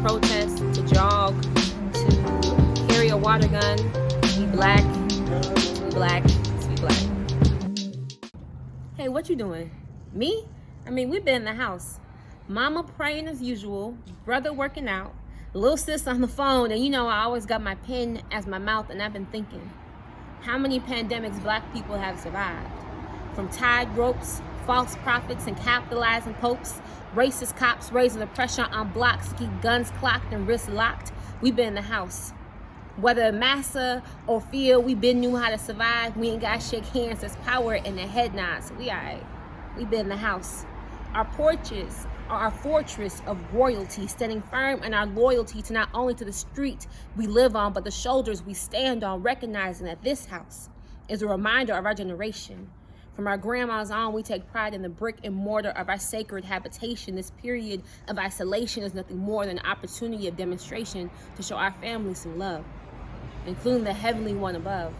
protest, to jog, to carry a water gun, to be black, to be black. Hey, what you doing? Me? I mean, we've been in the house. Mama praying as usual, brother working out, little sis on the phone, and I always got my pen as my mouth, and I've been thinking, how many pandemics black people have survived? From tide ropes, false prophets, and capitalizing popes, racist cops raising the pressure on blocks to keep guns clocked and wrists locked, we've been in the house. Whether massa or field, we been knew how to survive. We ain't got to shake hands, there's power in the head nods. So we all right. We been in the house. Our porches are our fortress of royalty, standing firm in our loyalty to not only to the street we live on, but the shoulders we stand on, recognizing that this house is a reminder of our generation. From our grandmas on, we take pride in the brick and mortar of our sacred habitation. This period of isolation is nothing more than an opportunity of demonstration to show our families some love, including the heavenly one above.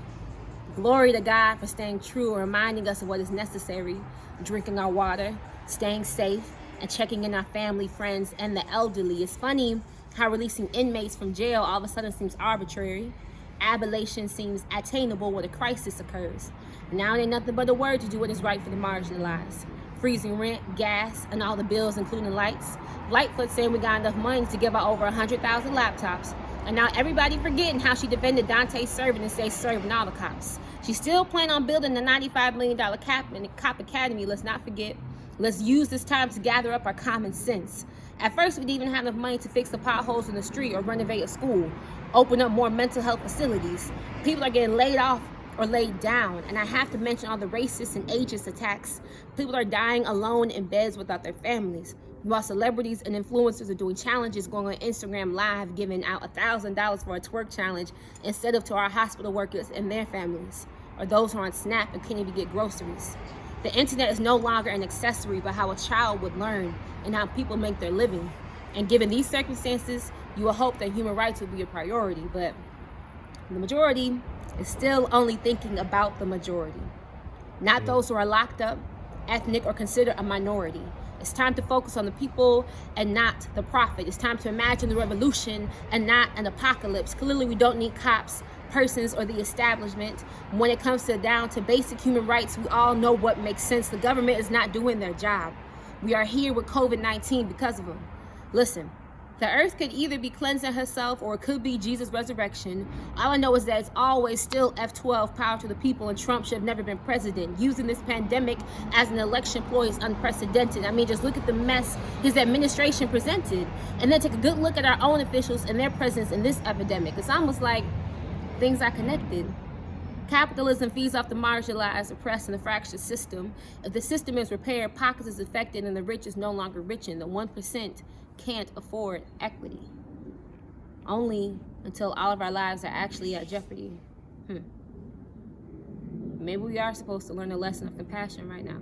Glory to God for staying true and reminding us of what is necessary, drinking our water, staying safe, and checking in our family, friends, and the elderly. It's funny how releasing inmates from jail all of a sudden seems arbitrary. Abolition seems attainable when a crisis occurs. Now it ain't nothing but a word to do what is right for the marginalized. Freezing rent, gas, and all the bills, including lights. Lightfoot saying we got enough money to give out over 100,000 laptops. And now everybody forgetting how she defended Dante's servant and say serving all the cops. She still planning on building the $95 million cop academy. Let's not forget. Let's use this time to gather up our common sense. At first, we didn't even have enough money to fix the potholes in the street or renovate a school, open up more mental health facilities. People are getting laid off or laid down. And I have to mention all the racist and ageist attacks. People are dying alone in beds without their families. While celebrities and influencers are doing challenges, going on Instagram Live, giving out $1,000 for a twerk challenge instead of to our hospital workers and their families, or those who are on SNAP and can't even get groceries. The internet is no longer an accessory, but how a child would learn and how people make their living. And given these circumstances, you will hope that human rights will be a priority, but the majority is still only thinking about the majority, not those who are locked up, ethnic, or considered a minority. It's time to focus on the people and not the profit. It's time to imagine the revolution and not an apocalypse. Clearly, we don't need cops, persons, or the establishment. When it comes down to basic human rights, we all know what makes sense. The government is not doing their job. We are here with COVID-19 because of them. Listen, the earth could either be cleansing herself or it could be Jesus' resurrection. All I know is that it's always still F12, power to the people, and Trump should have never been president. Using this pandemic as an election ploy is unprecedented. I mean, just look at the mess his administration presented, and then take a good look at our own officials and their presence in this epidemic. It's almost like things are connected. Capitalism feeds off the marginalized, oppressed, and the fractured system. If the system is repaired, pockets is affected, and the rich is no longer rich, and the 1% can't afford equity. Only until all of our lives are actually at jeopardy. Maybe we are supposed to learn a lesson of compassion right now.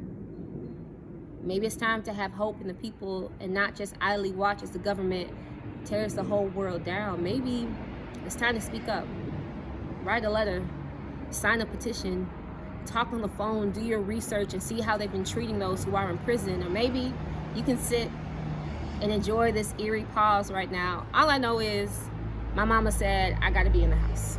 Maybe it's time to have hope in the people and not just idly watch as the government tears the whole world down. Maybe it's time to speak up. Write a letter, sign a petition, talk on the phone, do your research, and see how they've been treating those who are in prison. Or maybe you can sit and enjoy this eerie pause right now. All I know is my mama said I gotta be in the house.